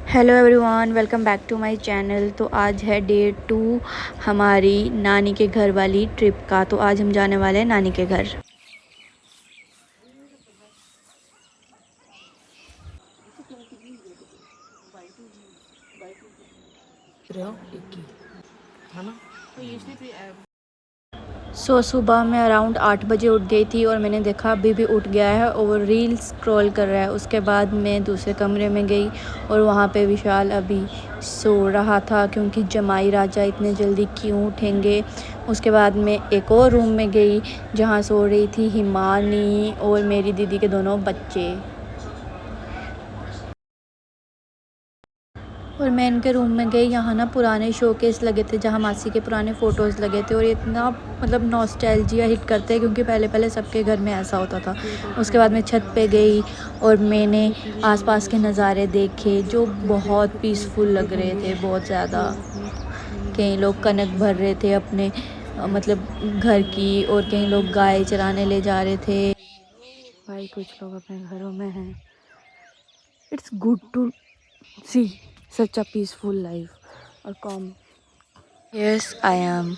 Hello everyone, welcome back to my channel. तो आज है डे 2 हमारी नानी के घर वाली ट्रिप का। तो आज हम जाने वाले हैं नानी के घर। सुबह मैं अराउंड 8 बजे उठ गई थी और मैंने देखा अभी भी उठ गया है और रील स्क्रॉल कर रहा है। उसके बाद मैं दूसरे कमरे में गई और वहाँ पे विशाल अभी सो रहा था क्योंकि जमाई राजा इतने जल्दी क्यों उठेंगे। उसके बाद मैं एक और रूम में गई जहाँ सो रही थी हिमानी और मेरी दीदी के दोनों बच्चे। और मैं इनके रूम में गई। यहाँ ना पुराने शोकेस लगे थे जहाँ मासी के पुराने फ़ोटोज़ लगे थे और इतना मतलब नॉस्टैल्जिया हिट करते हैं क्योंकि पहले सबके घर में ऐसा होता था। उसके बाद मैं छत पे गई और मैंने आसपास के नज़ारे देखे जो बहुत पीसफुल लग रहे थे, बहुत ज़्यादा। कई लोग कनक भर रहे थे अपने मतलब घर की और कई लोग गाय चराने ले जा रहे थे। भाई कुछ लोग अपने घरों में हैं। It's good to see such a peaceful life और कॉम। Yes I am.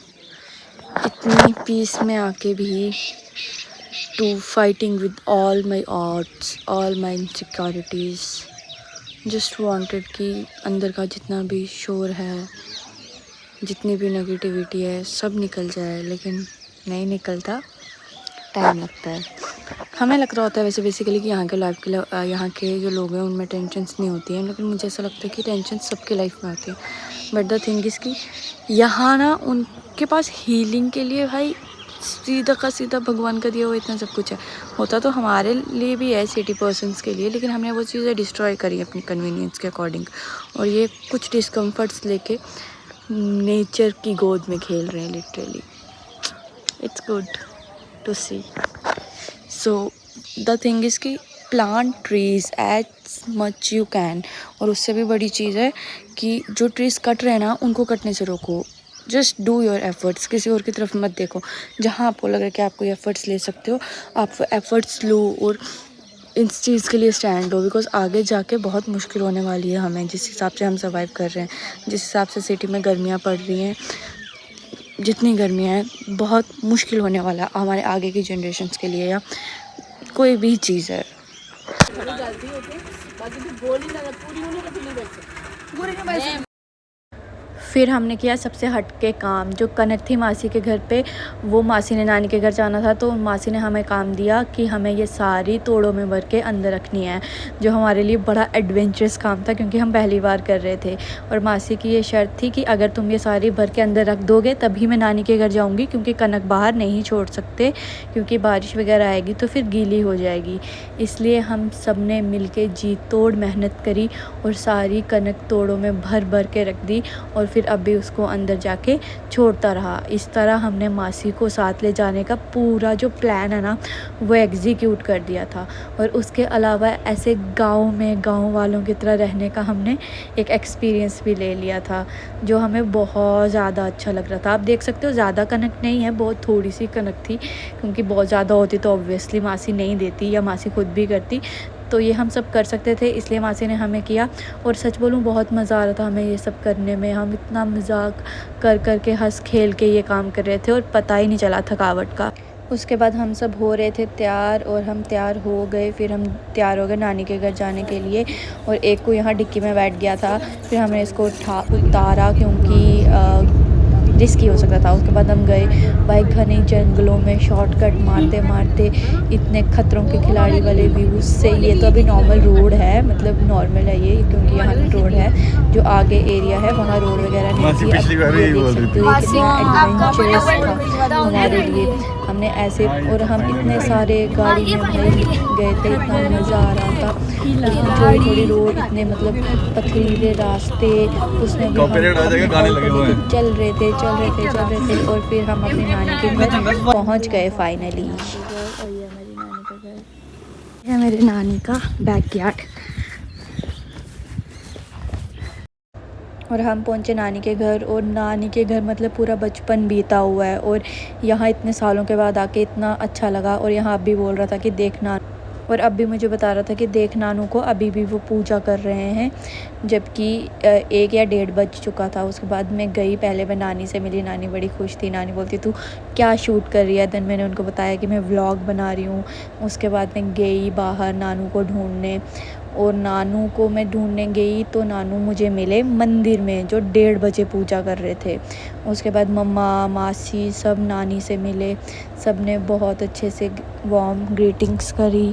इतनी पीस में आके भी to fighting with all my odds, all my insecurities. Just wanted कि अंदर का जितना भी शोर है, जितनी भी नेगेटिविटी है, सब निकल जाए, लेकिन नहीं निकलता, टाइम लगता है। हमें लग रहा होता है वैसे बेसिकली कि यहाँ के लाइफ के यहाँ के जो लोग हैं उनमें टेंशन्स नहीं होती हैं, लेकिन मुझे ऐसा लगता है कि टेंशन सबके लाइफ में आती है। बट द थिंग इज़ कि यहाँ ना उनके पास हीलिंग के लिए भाई सीधा का सीधा भगवान का दिया हुआ इतना सब कुछ है। होता तो हमारे लिए भी है सिटी पर्सन्स के लिए, लेकिन हमने वो चीज़ें डिस्ट्रॉय करी अपनी कन्वीनियंस के अकॉर्डिंग। और ये कुछ डिस्कम्फर्ट्स लेके नेचर की गोद में खेल रहे हैं literally. It's good to see. So the thing is कि plant trees as much you can. और उससे भी बड़ी चीज़ है कि जो ट्रीज़ कट रहे हैं ना उनको कटने से रोको। जस्ट डू योर एफ़र्ट्स, किसी और की तरफ मत देखो। जहाँ आपको लगे कि आप कोई एफ़र्ट्स ले सकते हो आप एफ़र्ट्स लो और इस चीज़ के लिए स्टैंड हो, बिकॉज़ आगे जाके बहुत मुश्किल होने वाली है हमें। जिस हिसाब से हम सर्वाइव कर रहे हैं, जिस हिसाब से सिटी में गर्मियाँ पड़ रही हैं, जितनी गर्मियाँ हैं, बहुत मुश्किल होने वाला है हमारे आगे की जनरेशन्स के लिए या कोई भी चीज़ है। फिर हमने किया सबसे हटके काम। जो कनक थी मासी के घर पे, वो मासी ने नानी के घर जाना था तो मासी ने हमें काम दिया कि हमें ये सारी तोड़ों में भर के अंदर रखनी है, जो हमारे लिए बड़ा एडवेंचरस काम था क्योंकि हम पहली बार कर रहे थे। और मासी की ये शर्त थी कि अगर तुम ये सारी भर के अंदर रख दोगे तभी मैं नानी के घर जाऊँगी, क्योंकि कनक बाहर नहीं छोड़ सकते क्योंकि बारिश वगैरह आएगी तो फिर गीली हो जाएगी। इसलिए हम सब ने मिल के जी तोड़ मेहनत करी और सारी कनक तोड़ों में भर भर के रख दी और फिर अभी उसको अंदर जाके छोड़ता रहा। इस तरह हमने मासी को साथ ले जाने का पूरा जो प्लान है ना वो एग्जीक्यूट कर दिया था। और उसके अलावा ऐसे गाँव में गाँव वालों की तरह रहने का हमने एक एक्सपीरियंस भी ले लिया था जो हमें बहुत ज़्यादा अच्छा लग रहा था। आप देख सकते हो ज़्यादा कनक नहीं है, बहुत थोड़ी सी कनक थी, क्योंकि बहुत ज़्यादा होती तो ऑब्वियसली मासी नहीं देती या मासी खुद भी करती। तो ये हम सब कर सकते थे, इसलिए मासी ने हमें किया। और सच बोलूँ बहुत मज़ा आ रहा था हमें ये सब करने में। हम इतना मजाक कर के हंस खेल के ये काम कर रहे थे और पता ही नहीं चला थकावट का। उसके बाद हम सब हो रहे थे तैयार और हम तैयार हो गए। फिर हम तैयार हो गए नानी के घर जाने के लिए और एक को यहाँ डिक्की में बैठ गया था। फिर हमने इसको उतारा क्योंकि रिस्की हो सकता था। उसके बाद हम गए भाई घने जंगलों में शॉर्टकट मारते मारते इतने खतरों के खिलाड़ी वाले व्यूज़ से। ये तो अभी नॉर्मल रोड है, मतलब नॉर्मल है ये, क्योंकि यहाँ रोड है। जो आगे एरिया है वहाँ रोड वगैरह नहीं थी। अब ये देख सकते हो कितना एडवेंचरस था हमारे लिए। हमने ऐसे और हम इतने सारे गाड़ी में भाई गए थे, इतना मज़ा आ रहा था। थोड़ी थोड़ी रोड, इतने मतलब पथरीले रास्ते, उसमें भी हम चल रहे थे और फिर हम अपनी नानी के घर पहुंच गए फाइनली। और ये हमारी नानी का घर, ये मेरे नानी का बैकयार्ड। और हम पहुंचे नानी के घर और नानी के घर मतलब पूरा बचपन बीता हुआ है और यहाँ इतने सालों के बाद आके इतना अच्छा लगा। और यहाँ अब भी बोल रहा था कि देखना और अब भी मुझे बता रहा था कि देख नानू को अभी भी वो पूजा कर रहे हैं, जबकि 1 या 1:30 बज चुका था। उसके बाद मैं गई, पहले मैं नानी से मिली, नानी बड़ी खुश थी। नानी बोलती तू क्या शूट कर रही है। देन मैंने उनको बताया कि मैं व्लॉग बना रही हूँ। उसके बाद मैं गई बाहर नानू को ढूंढने, और नानू को मैं ढूंढने गई तो नानू मुझे मिले मंदिर में, जो 1:30 बजे पूजा कर रहे थे। उसके बाद मम्मा मासी सब नानी से मिले, सब ने बहुत अच्छे से वार्म ग्रीटिंग्स करी।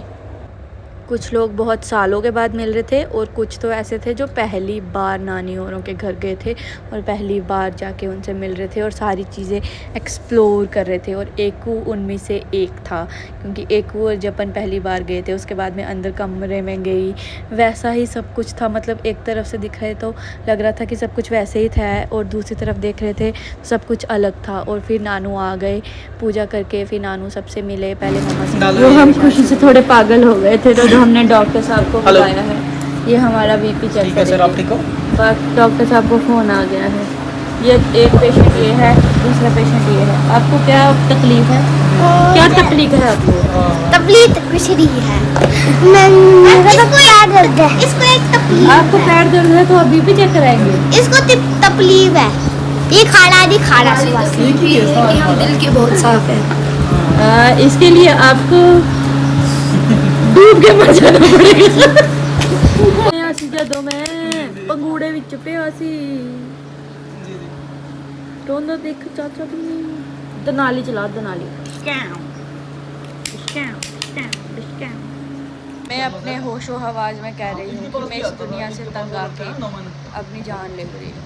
कुछ लोग बहुत सालों के बाद मिल रहे थे, और कुछ तो ऐसे थे जो पहली बार नानी औरों के घर गए थे और पहली बार जाके उनसे मिल रहे थे और सारी चीज़ें एक्सप्लोर कर रहे थे। और एकू उनमें से एक था, क्योंकि एकू जब अपन पहली बार गए थे उसके बाद मैं अंदर कमरे में गई, वैसा ही सब कुछ था। मतलब एक तरफ से दिख रहे तो लग रहा था कि सब कुछ वैसे ही था, और दूसरी तरफ देख रहे थे सब कुछ अलग था। और फिर नानू आ गए पूजा करके, फिर नानू सबसे मिले, पहले मम्मा से। वो हम खुशी से थोड़े पागल हो गए थे, तो हमने डॉक्टर साहब को बुलाया है। ये हमारा बीपी चेक करेंगे। बस डॉक्टर साहब को फ़ोन आ गया है। ये एक पेशेंट ये है, दूसरा पेशेंट ये है। आपको क्या तकलीफ है? क्या तकलीफ है आपको? तकलीफ कुछ नहीं है। मेरा पैर दर्द है। इसको एक तकलीफ। आपको पैर दर्द है तो अभी भी चेक कराएंगे। इसको तकलीफ है। ये खाड़ा नहीं खाड़ा हम दिल के बहुत साफ है। इसके लिए आपको डूब के मर जाना पड़ेगा। ਅਸੀਂ ਜਦੋਂ ਮੈਂ ਪੰਗੂੜੇ ਵਿੱਚ ਪਿਆ ਸੀ ਰੋਂਦਾ ਦੇਖ ਚਾਚਾ ਵੀ ਦਨਾਲੀ ਚਲਾ ਦਨਾਲੀ। मैं अपने होशो हवाज में कह रही हूँ कि मैं इस दुनिया से तंग आके अपनी जान ले रही हूँ।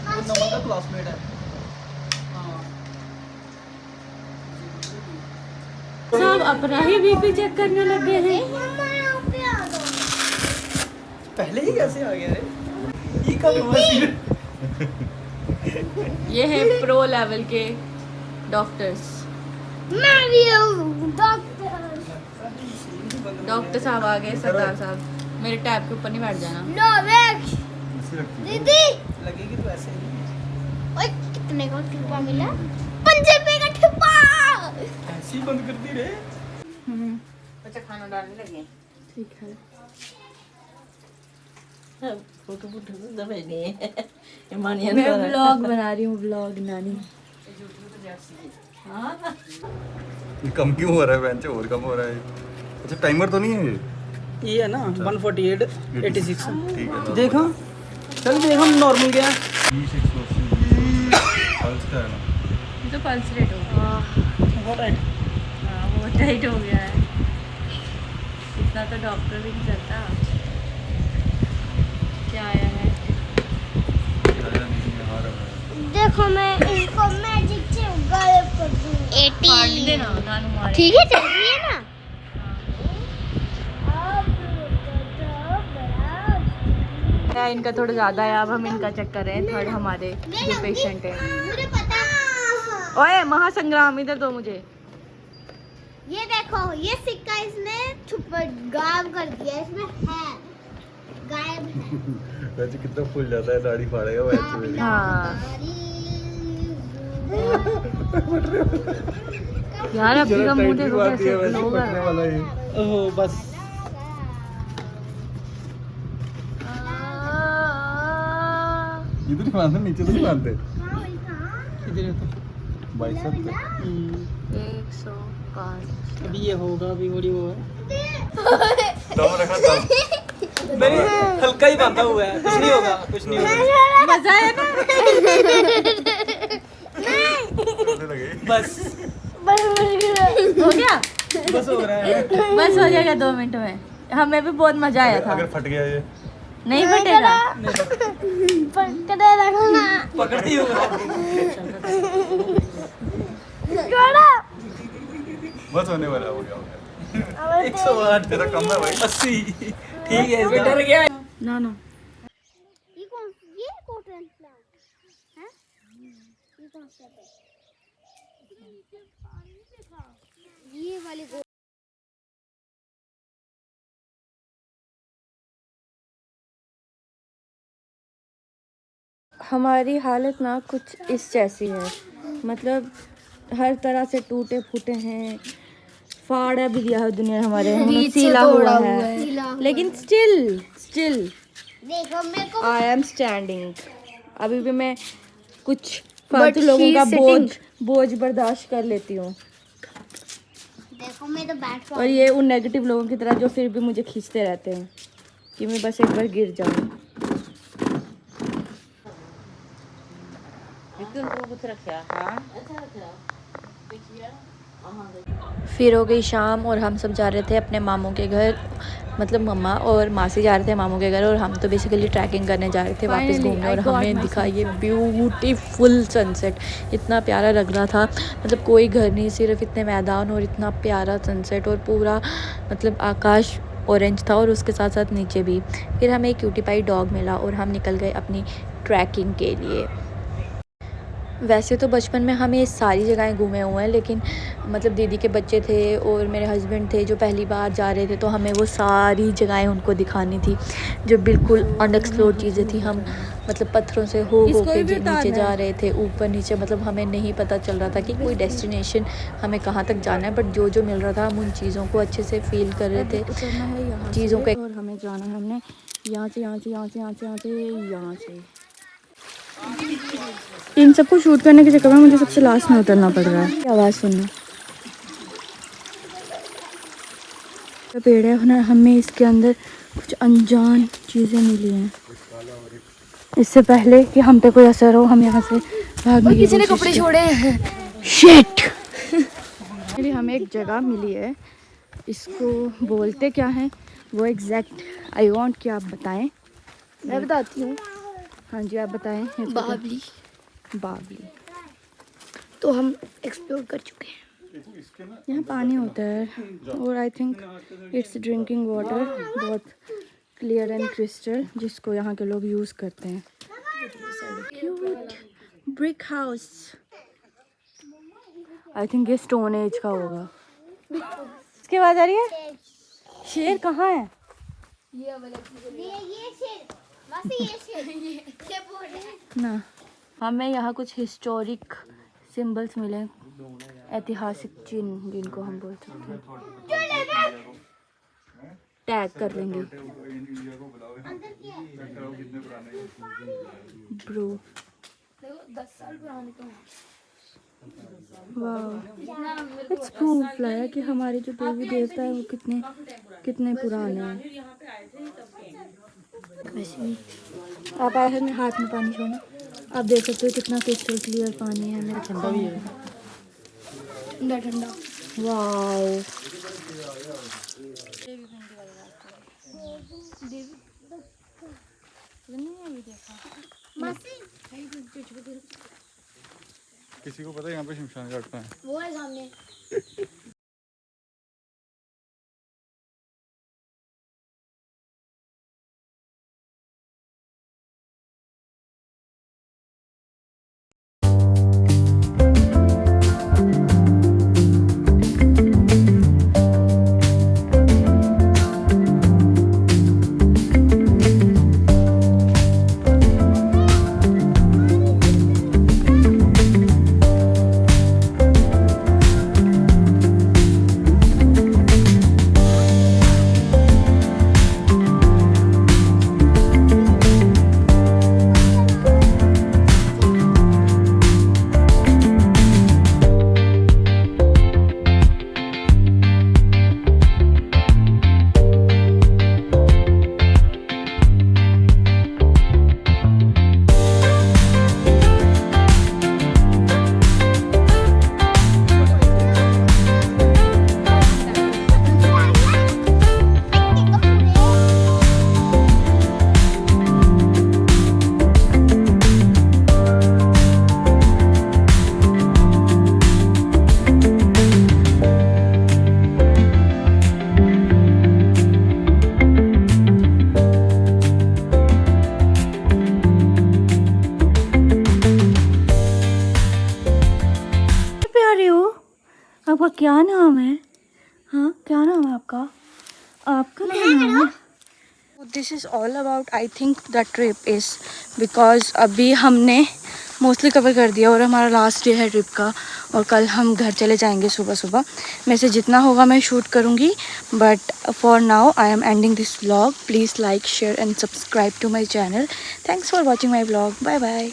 सब अपना ही बीपी चेक करने लगे हैं। पहले ही कैसे आ गया रे? ये कब ये है प्रो लेवल के डॉक्टर्स। मैं भी हूँ डॉक्टर। डॉक्टर साहब आ गए, सरदार साहब। मेरे टैब के ऊपर नहीं बैठ जाना। नो वेक्स दीदी लगेगी तो ऐसे ही। ओए कितने का ठिप्पा मिला? 5 रुपए का ठिप्पा। ऐसे ही बंद कर दी रे। अच्छा खाना डालने लगे। ठीक है। फोटो फोटो तो दबे नहीं मानिया मैं व्लॉग बना रही हूँ, व्लॉग नानी। ये कम क्यों हो रहा है बेंच? और कम हो रहा है। अच्छा टाइमर तो नहीं है ये? ये है ना 148 86। ठीक है। देखो चल देख हम नॉर्मल गया। पल्स का है ना? ये तो पल्स रेट हो गया। बहुत टाइट। हाँ वो टाइट हो गया है। इतना तो डॉक्टर भी नहीं करता। क्या आया है? देखो मैं इसको मैजिक से गायब कर दूँ। 80 देना नानू मारे। ठीक है चल रही है ना। इनका थोड़ा ज़्यादा है, अब हम इनका चेक कर रहे हैं। थर्ड हमारे जो पेशेंट है। मुझे पता। ओए महासंग्राम इधर दो मुझे। ये देखो ये सिक्का इसने छुप गायब कर दिया। इसमें है गायब है। वैसे कितना फूल जाता है, दाढ़ी फाड़ेगा वैसे मेरी। हाँ यार अभी का मुंह देखो कैसे ग्लो कर रहा है। वाला है। ओहो बस ये तो नहीं मानते, नीचे तो नहीं मानते। इधर है तो। बाइसेप पे 105। अभी ये होगा अभी बड़ी वो है। दम रखा दम। मैंने हल्का ही बांधा हुआ है। कुछ नहीं होगा कुछ नहीं होगा। मजा है ना? करने लगे। बस हो गया? बस हो रहा है। बस हो जाएगा 2 मिनट में। हमें भी बहुत मजा आया था। अगर फट गया ये नहीं फटेगा। पकड़े रखना। पकड़ ही होगा। छोड़ो। बस होने वाला हो गया। 108 तेरा कम है भाई। 80 ठीक है इसका। डर गया। ना ना ये कॉटन प्लांट है। ये कौन सा है? ये वाली हमारी हालत ना कुछ इस जैसी है। मतलब हर तरह से टूटे फूटे हैं, फाड़ा भी दिया है दुनिया हमारे, बीच से सीला तोड़ा हुआ हुआ है, लेकिन स्टिल देखो मेरे को आई एम स्टैंडिंग। अभी भी मैं कुछ फालतू लोगों का बोझ बर्दाश्त कर लेती हूँ, देखो मैं तो बैठ और ये उन नेगेटिव लोगों की तरह जो फिर भी मुझे खींचते रहते हैं कि मैं बस एक बार गिर जाऊँ। कुछ रखा हाँ फिर हो गई शाम और हम सब जा रहे थे अपने मामू के घर, मतलब मम्मा और मासी जा रहे थे मामू के घर, और हम तो बेसिकली ट्रैकिंग करने जा रहे थे वापस घूमने। और हमें दिखा ये ब्यूटीफुल सनसेट, इतना प्यारा लग रहा था, मतलब कोई घर नहीं, सिर्फ इतने मैदान और इतना प्यारा सनसेट, और पूरा मतलब आकाश ऑरेंज था और उसके साथ साथ नीचे भी। फिर हमें एक क्यूटी पाई डॉग मिला और हम निकल गए अपनी ट्रैकिंग के लिए। वैसे तो बचपन में हम ये सारी जगहें घूमे हुए हैं, लेकिन मतलब दीदी के बच्चे थे और मेरे हस्बैंड थे जो पहली बार जा रहे थे, तो हमें वो सारी जगहें उनको दिखानी थी जो बिल्कुल अनएक्सप्लोर्ड चीज़ें थी। हम मतलब पत्थरों से हो के नीचे जा रहे थे, ऊपर नीचे, मतलब हमें नहीं पता चल रहा था कि कोई डेस्टिनेशन हमें कहाँ तक जाना है, बट जो मिल रहा था हम उन चीज़ों को अच्छे से फील कर रहे थे, चीज़ों को। और हमें जाना है, हमने यहाँ से इन सबको शूट करने के चक्कर में मुझे सबसे लास्ट में उतरना पड़ रहा है। आवाज़ सुनना, पेड़ है ना, हमें इसके अंदर कुछ अनजान चीज़ें मिली हैं। इससे पहले कि हम पे कोई असर हो, हम यहाँ से भागने की, किसी ने कपड़े छोड़े हैं। शिट हमें एक जगह मिली है, इसको बोलते क्या है वो एग्जैक्ट आई वांट कि आप बताएं। मैं बताती हूँ। हाँ जी आप बताएं। बावली तो हम एक्सप्लोर कर चुके हैं। यहाँ पानी होता है और I think it's drinking water, बहुत क्लियर एंड क्रिस्टल, जिसको यहाँ के लोग यूज़ करते हैं। Cute brick house, I think ये स्टोन एज का होगा। इसके आवाज आ रही है। शेर कहाँ है? ये शेर मासी, ये शेर बोल रहे ना, हमें यहाँ कुछ हिस्टोरिक सिंबल्स मिले, ऐतिहासिक चिन्ह जिनको हम बोल सकते हैं। टैग कर लेंगे ब्रो। 10 साल पुराने तो वाह, इट्स प्रूफ लाया कि हमारे जो देवी देवता है वो कितने पुराने हैं। वैसे आप आए हैं, हाथ में पानी छोड़ना, आप देख सकते हो कितना क्रिस्टल क्लियर पानी है। मेरा ठंडा भी है, ठंडा। वाह, मासी किसी को पता है यहाँ पे शमशान घाट कहाँ है? वो है सामने। आपका क्या नाम है? हाँ, क्या नाम है आपका? आपका क्या नाम है? This is all about, I think the trip is because अभी हमने मोस्टली कवर कर दिया और हमारा लास्ट डे है ट्रिप का। और कल हम घर चले जाएंगे सुबह सुबह। मैं से जितना होगा मैं शूट करूँगी, but for now I am ending this vlog. Please like, share and subscribe to my channel. Thanks for watching my vlog. Bye bye.